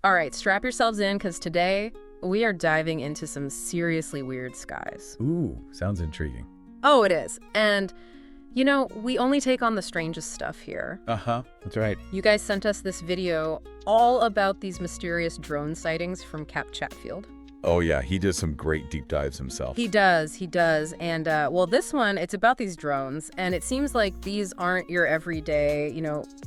All right, strap yourselves in because today we are diving into some seriously weird skies. Ooh, sounds intriguing. Oh, it is. And, you know, we only take on the strangest stuff here. Uh-huh, that's right. You guys sent us this video all about these mysterious drone sightings from Kap Chatfield. Oh yeah, he does some great deep dives himself. He does. And, well, this one, it's about these drones, and it seems like these aren't your everyday,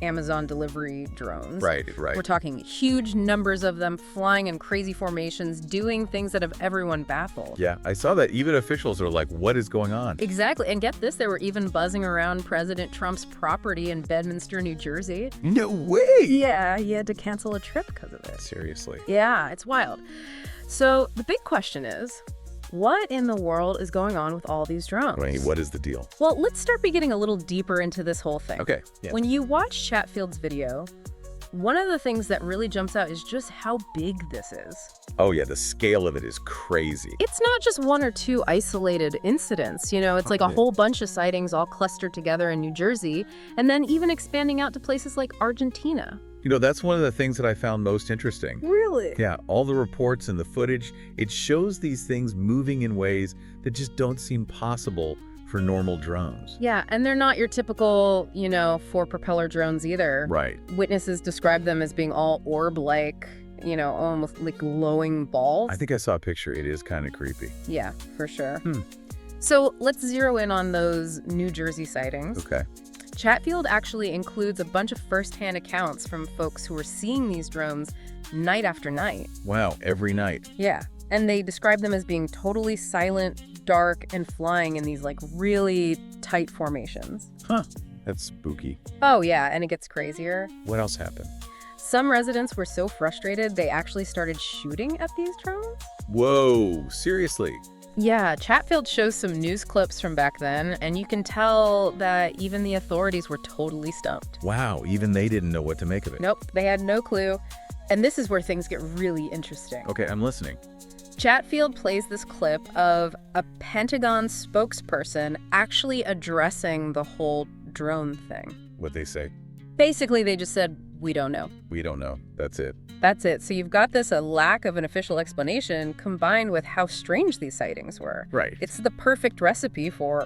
Amazon delivery drones. Right. We're talking huge numbers of them flying in crazy formations, doing things that have everyone baffled. Yeah, I saw that. Even officials are like, what is going on? Exactly. And get this, they were even buzzing around President Trump's property in Bedminster, New Jersey. No way! Yeah, he had to cancel a trip because of it. Seriously. Yeah, it's wild. So the big question is, what in the world is going on with all these drones? Wait, what is the deal? Well, let's start by getting a little deeper into this whole thing. Okay. Yeah. When you watch Chatfield's video, one of the things that really jumps out is just how big this is. Oh yeah, the scale of it is crazy. It's not just one or two isolated incidents, it's like a whole bunch of sightings all clustered together in New Jersey, and then even expanding out to places like Argentina. That's one of the things that I found most interesting. Really? Yeah, all the reports and the footage, it shows these things moving in ways that just don't seem possible for normal drones. Yeah, and they're not your typical, four-propeller drones either. Right. Witnesses describe them as being all orb-like, almost like glowing balls. I think I saw a picture. It is kind of creepy. Yeah, for sure. So let's zero in on those New Jersey sightings. Okay. Chatfield actually includes a bunch of first-hand accounts from folks who were seeing these drones night after night. Wow, every night. Yeah, and they describe them as being totally silent, dark, and flying in these really tight formations. Huh. That's spooky. Oh yeah, and it gets crazier. What else happened? Some residents were so frustrated they actually started shooting at these drones. Whoa, seriously? Yeah, Chatfield shows some news clips from back then, and you can tell that even the authorities were totally stumped. Wow, even they didn't know what to make of it. Nope, they had no clue. And this is where things get really interesting. Okay, I'm listening. Chatfield plays this clip of a Pentagon spokesperson actually addressing the whole drone thing. What'd they say? Basically, they just said, "We don't know." We don't know. That's it. That's it. So you've got a lack of an official explanation combined with how strange these sightings were. Right. It's the perfect recipe for,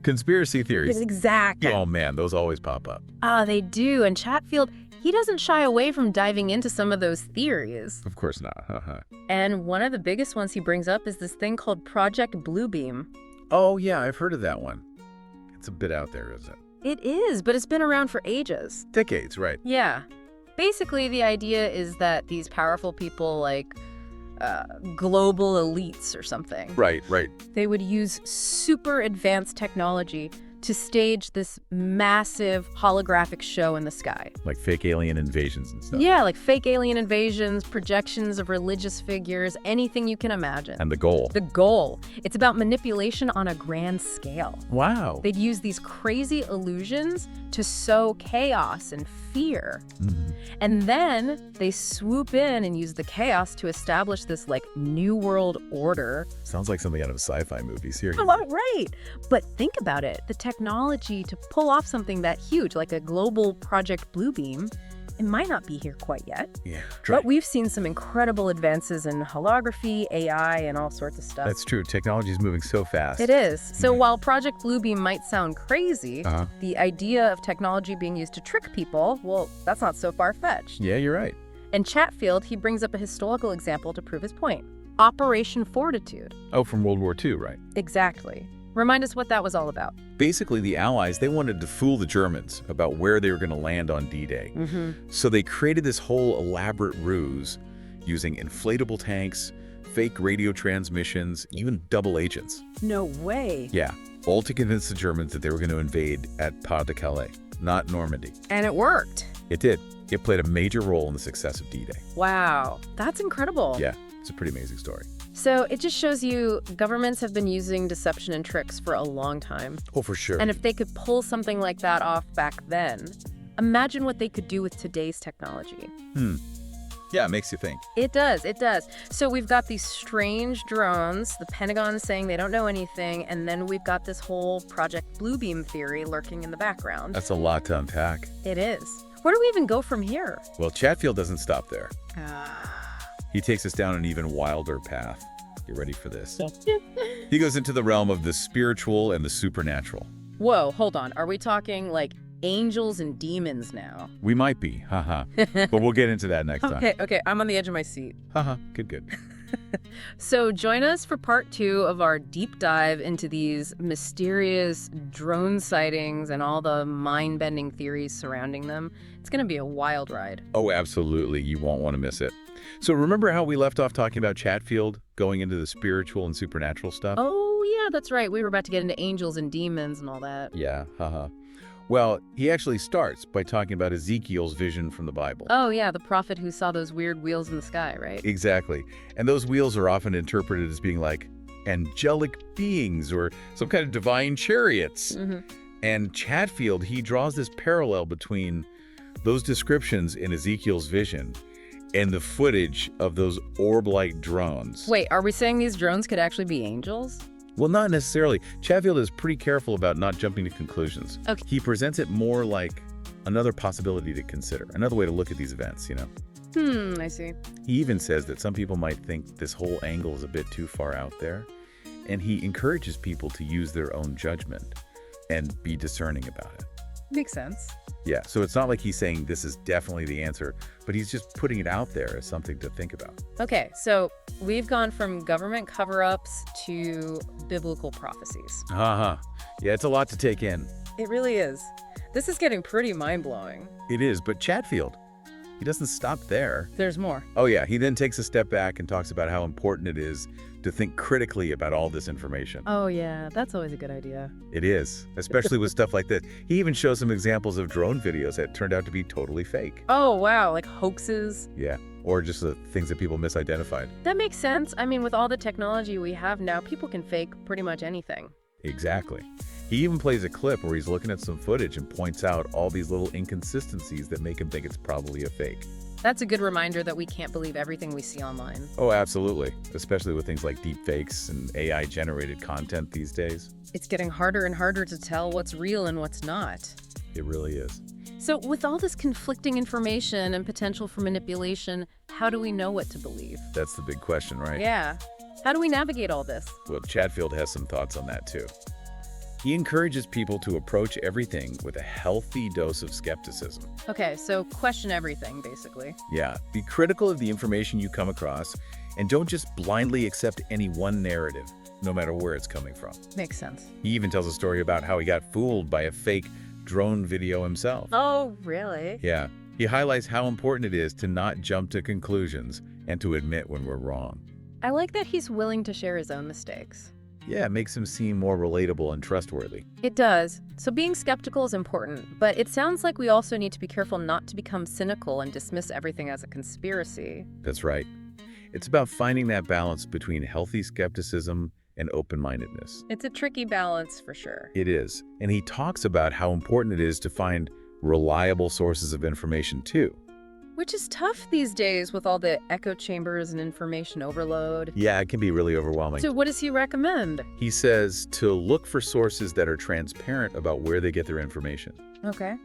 Conspiracy theories. Exactly. Oh man, those always pop up. They do. And Chatfield, he doesn't shy away from diving into some of those theories. Of course not. And one of the biggest ones he brings up is this thing called Project Bluebeam. Oh yeah, I've heard of that one. It's a bit out there, isn't it? It is, but it's been around for ages. Decades, right. Yeah. Basically, the idea is that these powerful people, like global elites or something. Right. They would use super advanced technology to stage this massive holographic show in the sky. Like fake alien invasions and stuff. Yeah, like fake alien invasions, projections of religious figures, anything you can imagine. And the goal. The goal. It's about manipulation on a grand scale. Wow. They'd use these crazy illusions to sow chaos and fear. And then they swoop in and use the chaos to establish this new world order. Sounds like something out of a sci-fi movie, seriously. Oh, right. But think about it. The technology to pull off something that huge, like a global Project Bluebeam, it might not be here quite yet. Yeah, true. But we've seen some incredible advances in holography, AI, and all sorts of stuff. That's true. Technology is moving so fast. It is. So while Project Bluebeam might sound crazy, the idea of technology being used to trick people, well, that's not so far-fetched. Yeah, you're right. And Chatfield, he brings up a historical example to prove his point. Operation Fortitude. Oh, from World War II, right? Exactly. Remind us what that was all about. Basically, the Allies, they wanted to fool the Germans about where they were going to land on D-Day. So they created this whole elaborate ruse using inflatable tanks, fake radio transmissions, even double agents. No way. Yeah, all to convince the Germans that they were going to invade at Pas de Calais, not Normandy. And it worked. It did. It played a major role in the success of D-Day. Wow, that's incredible. Yeah, it's a pretty amazing story. So it just shows you governments have been using deception and tricks for a long time. Oh, for sure. And if they could pull something like that off back then, imagine what they could do with today's technology. Yeah, it makes you think. It does. So we've got these strange drones, the Pentagon saying they don't know anything, and then we've got this whole Project Bluebeam theory lurking in the background. That's a lot to unpack. It is. Where do we even go from here? Well, Chatfield doesn't stop there. Ah. He takes us down an even wilder path. Get ready for this. He goes into the realm of the spiritual and the supernatural. Whoa, hold on. Are we talking like angels and demons now? We might be, haha. But we'll get into that next time. Okay, I'm on the edge of my seat. Haha, good. So join us for part 2 of our deep dive into these mysterious drone sightings and all the mind-bending theories surrounding them. It's going to be a wild ride. Oh, absolutely. You won't want to miss it. So remember how we left off talking about Chatfield going into the spiritual and supernatural stuff? Oh, yeah, that's right. We were about to get into angels and demons and all that. Yeah, haha. Well, he actually starts by talking about Ezekiel's vision from the Bible. Oh, yeah, the prophet who saw those weird wheels in the sky, right? Exactly. And those wheels are often interpreted as being like angelic beings or some kind of divine chariots. Mm-hmm. And Chatfield, he draws this parallel between those descriptions in Ezekiel's vision and the footage of those orb-like drones. Wait, are we saying these drones could actually be angels? Well, not necessarily. Chatfield is pretty careful about not jumping to conclusions. Okay. He presents it more like another possibility to consider, another way to look at these events, you know? I see. He even says that some people might think this whole angle is a bit too far out there, and he encourages people to use their own judgment and be discerning about it. Makes sense. Yeah, so it's not like he's saying this is definitely the answer, but he's just putting it out there as something to think about. Okay, so we've gone from government cover-ups to biblical prophecies. Yeah, it's a lot to take in. It really is. This is getting pretty mind-blowing. It is, but Chatfield, he doesn't stop there. There's more. Oh yeah, he then takes a step back and talks about how important it is to think critically about all this information. Oh yeah, that's always a good idea. It is, especially with stuff like this. He even shows some examples of drone videos that turned out to be totally fake. Oh wow, like hoaxes? Yeah, or just the things that people misidentified. That makes sense. I mean, with all the technology we have now, people can fake pretty much anything. Exactly. He even plays a clip where he's looking at some footage and points out all these little inconsistencies that make him think it's probably a fake. That's a good reminder that we can't believe everything we see online. Oh, absolutely. Especially with things like deep fakes and AI-generated content these days. It's getting harder and harder to tell what's real and what's not. It really is. So with all this conflicting information and potential for manipulation, how do we know what to believe? That's the big question, right? Yeah. How do we navigate all this? Well, Chatfield has some thoughts on that too. He encourages people to approach everything with a healthy dose of skepticism. Okay, so question everything, basically. Yeah, be critical of the information you come across and don't just blindly accept any one narrative, no matter where it's coming from. Makes sense. He even tells a story about how he got fooled by a fake drone video himself. Oh, really? Yeah, he highlights how important it is to not jump to conclusions and to admit when we're wrong. I like that he's willing to share his own mistakes. Yeah, it makes him seem more relatable and trustworthy. It does. So being skeptical is important, but it sounds like we also need to be careful not to become cynical and dismiss everything as a conspiracy. That's right. It's about finding that balance between healthy skepticism and open-mindedness. It's a tricky balance for sure. It is. And he talks about how important it is to find reliable sources of information too. Which is tough these days with all the echo chambers and information overload. Yeah, it can be really overwhelming. So what does he recommend? He says to look for sources that are transparent about where they get their information. Okay.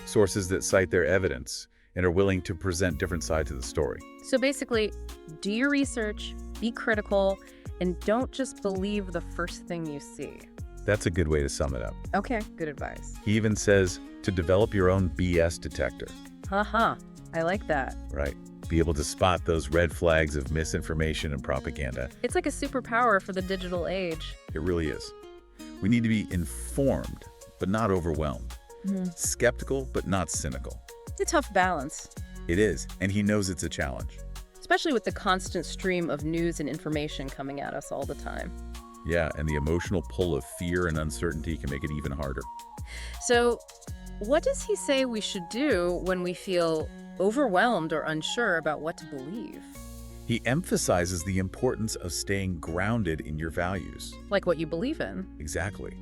Sources that cite their evidence and are willing to present different sides of the story. So basically, do your research, be critical, and don't just believe the first thing you see. That's a good way to sum it up. Okay, good advice. He even says to develop your own BS detector. Haha, I like that. Right. Be able to spot those red flags of misinformation and propaganda. It's like a superpower for the digital age. It really is. We need to be informed, but not overwhelmed. Skeptical, but not cynical. It's a tough balance. It is, and he knows it's a challenge. Especially with the constant stream of news and information coming at us all the time. Yeah, and the emotional pull of fear and uncertainty can make it even harder. So, what does he say we should do when we feel overwhelmed or unsure about what to believe? He emphasizes the importance of staying grounded in your values. Like what you believe in. Exactly.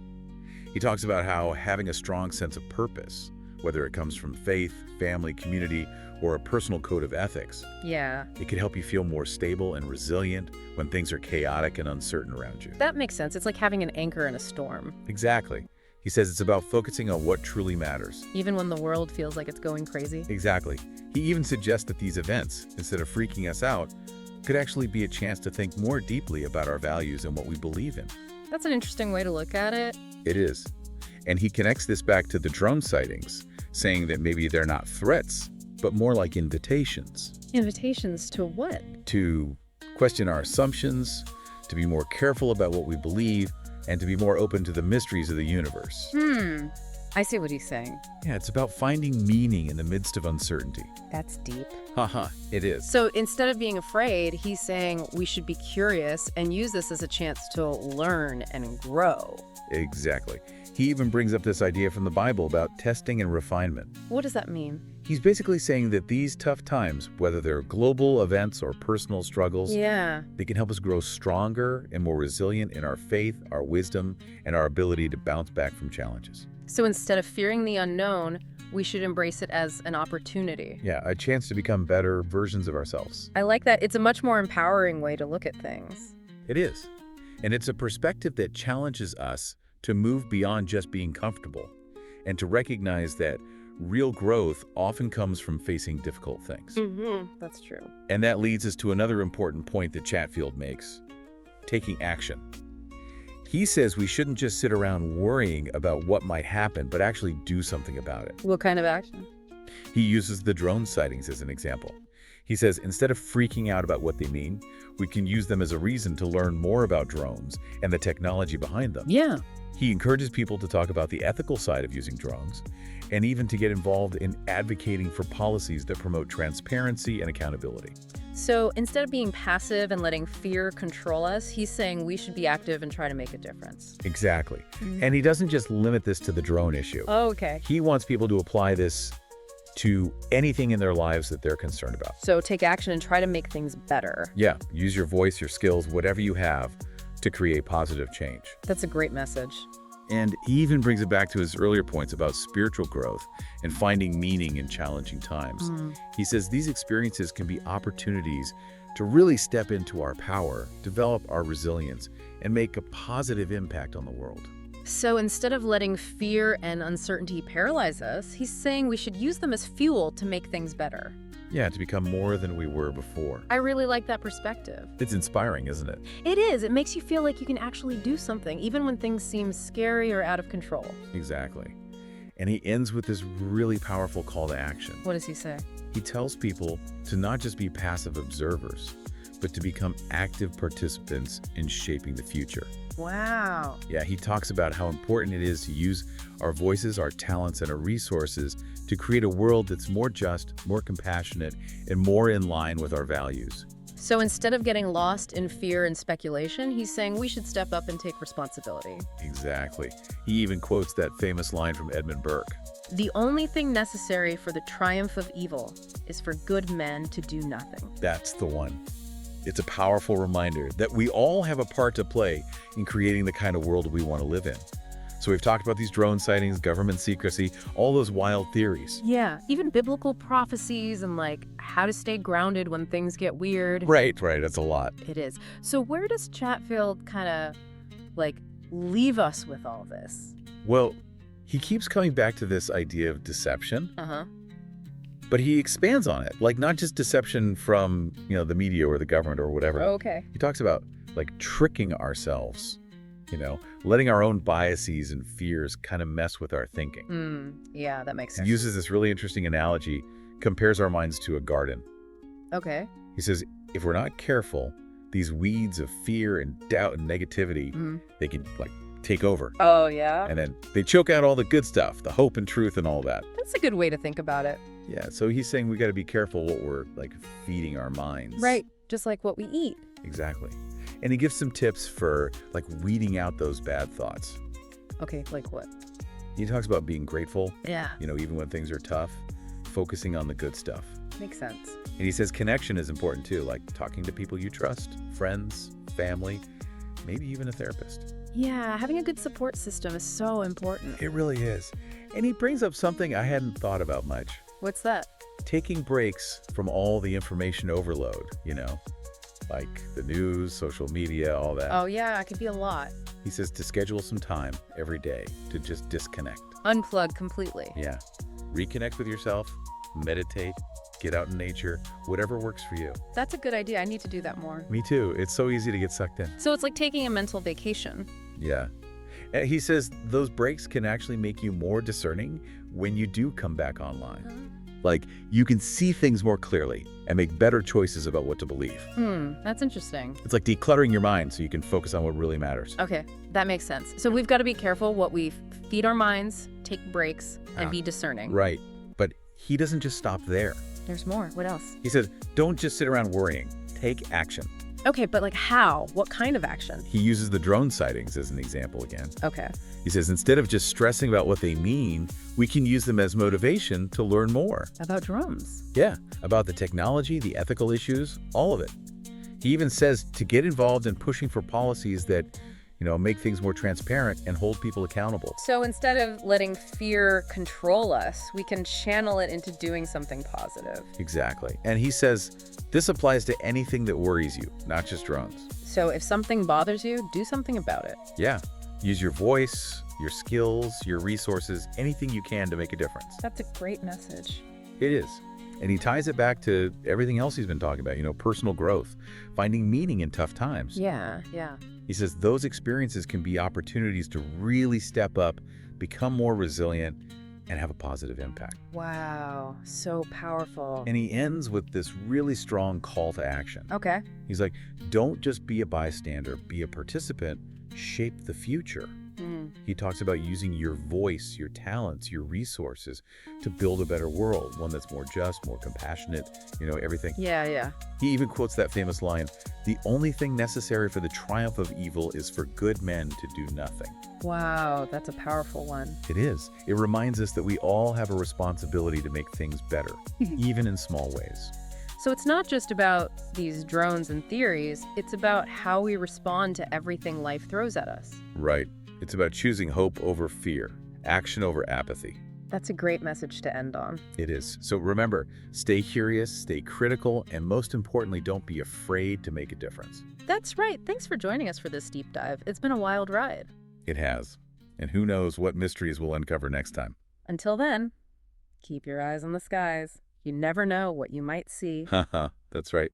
He talks about how having a strong sense of purpose, whether it comes from faith, family, community, or a personal code of ethics, Yeah, it can help you feel more stable and resilient when things are chaotic and uncertain around you. that makes sense. It's like having an anchor in a storm. Exactly. He says it's about focusing on what truly matters. Even when the world feels like it's going crazy. Exactly. He even suggests that these events, instead of freaking us out, could actually be a chance to think more deeply about our values and what we believe in. That's an interesting way to look at it. It is. And he connects this back to the drone sightings, saying that maybe they're not threats, but more like invitations. Invitations to what? To question our assumptions, to be more careful about what we believe, and to be more open to the mysteries of the universe. I see what he's saying. Yeah, it's about finding meaning in the midst of uncertainty. That's deep. Haha, it is. So instead of being afraid, he's saying we should be curious and use this as a chance to learn and grow. Exactly. He even brings up this idea from the Bible about testing and refinement. What does that mean? He's basically saying that these tough times, whether they're global events or personal struggles, they can help us grow stronger and more resilient in our faith, our wisdom, and our ability to bounce back from challenges. So instead of fearing the unknown, we should embrace it as an opportunity. Yeah, a chance to become better versions of ourselves. I like that. It's a much more empowering way to look at things. It is. And it's a perspective that challenges us to move beyond just being comfortable and to recognize that real growth often comes from facing difficult things. That's true. And that leads us to another important point that Chatfield makes: taking action. He says we shouldn't just sit around worrying about what might happen, but actually do something about it. What kind of action? He uses the drone sightings as an example. He says instead of freaking out about what they mean, we can use them as a reason to learn more about drones and the technology behind them. Yeah. He encourages people to talk about the ethical side of using drones and even to get involved in advocating for policies that promote transparency and accountability. So instead of being passive and letting fear control us, he's saying we should be active and try to make a difference. Exactly. And he doesn't just limit this to the drone issue. Oh, okay. He wants people to apply this to anything in their lives that they're concerned about. So take action and try to make things better. Yeah, use your voice, your skills, whatever you have to create positive change. That's a great message. And he even brings it back to his earlier points about spiritual growth and finding meaning in challenging times. He says these experiences can be opportunities to really step into our power, develop our resilience, and make a positive impact on the world. So instead of letting fear and uncertainty paralyze us, he's saying we should use them as fuel to make things better. Yeah, to become more than we were before. I really like that perspective. It's inspiring, isn't it? It is. It makes you feel like you can actually do something, even when things seem scary or out of control. Exactly. And he ends with this really powerful call to action. What does he say? He tells people to not just be passive observers, but to become active participants in shaping the future. Wow. Yeah, he talks about how important it is to use our voices, our talents, and our resources to create a world that's more just, more compassionate, and more in line with our values. So instead of getting lost in fear and speculation, he's saying we should step up and take responsibility. Exactly. He even quotes that famous line from Edmund Burke. The only thing necessary for the triumph of evil is for good men to do nothing. That's the one. It's a powerful reminder that we all have a part to play in creating the kind of world we want to live in. So we've talked about these drone sightings, government secrecy, all those wild theories. Yeah, even biblical prophecies and like how to stay grounded when things get weird. Right, that's a lot. It is. So where does Chatfield kind of like leave us with all this? Well, he keeps coming back to this idea of deception. But he expands on it, like not just deception from, the media or the government or whatever. Oh, okay. He talks about like tricking ourselves, letting our own biases and fears kind of mess with our thinking. Yeah, that makes sense. He uses this really interesting analogy, compares our minds to a garden. Okay. He says, if we're not careful, these weeds of fear and doubt and negativity, they can like take over. Oh, yeah? And then they choke out all the good stuff, the hope and truth and all that. That's a good way to think about it. Yeah, so he's saying we got to be careful what we're like feeding our minds. Right, just like what we eat. Exactly. And he gives some tips for like weeding out those bad thoughts. Okay, like what? He talks about being grateful. Yeah. Even when things are tough, focusing on the good stuff. Makes sense. And he says connection is important too, like talking to people you trust, friends, family, maybe even a therapist. Yeah, having a good support system is so important. It really is. And he brings up something I hadn't thought about much. What's that? Taking breaks from all the information overload, like the news, social media, all that. Oh, yeah, it can be a lot. He says to schedule some time every day to just disconnect. Unplug completely. Yeah. Reconnect with yourself, meditate, get out in nature, whatever works for you. That's a good idea. I need to do that more. Me too. It's so easy to get sucked in. So it's like taking a mental vacation. Yeah. And he says those breaks can actually make you more discerning when you do come back online. Like, you can see things more clearly and make better choices about what to believe. That's interesting. It's like decluttering your mind so you can focus on what really matters. Okay, that makes sense. So we've got to be careful what we feed our minds, take breaks, and be discerning. Right. But he doesn't just stop there. There's more. What else? He says, don't just sit around worrying. Take action. Okay, but like how? What kind of action? He uses the drone sightings as an example again. Okay. He says, instead of just stressing about what they mean, we can use them as motivation to learn more. About drones? Yeah, about the technology, the ethical issues, all of it. He even says to get involved in pushing for policies that, make things more transparent and hold people accountable. So instead of letting fear control us, we can channel it into doing something positive. Exactly. And he says this applies to anything that worries you, not just drones. So if something bothers you, do something about it. Yeah. Use your voice, your skills, your resources, anything you can to make a difference. That's a great message. It is. And he ties it back to everything else he's been talking about, personal growth, finding meaning in tough times. Yeah. He says those experiences can be opportunities to really step up, become more resilient, and have a positive impact. Wow, so powerful. And he ends with this really strong call to action. Okay. He's like, don't just be a bystander, be a participant, shape the future. He talks about using your voice, your talents, your resources to build a better world, one that's more just, more compassionate, everything. Yeah. He even quotes that famous line, the only thing necessary for the triumph of evil is for good men to do nothing. Wow, that's a powerful one. It is. It reminds us that we all have a responsibility to make things better, even in small ways. So it's not just about these drones and theories, it's about how we respond to everything life throws at us. Right. It's about choosing hope over fear, action over apathy. That's a great message to end on. It is. So remember, stay curious, stay critical, and most importantly, don't be afraid to make a difference. That's right. Thanks for joining us for this deep dive. It's been a wild ride. It has. And who knows what mysteries we'll uncover next time. Until then, keep your eyes on the skies. You never know what you might see. Haha, that's right.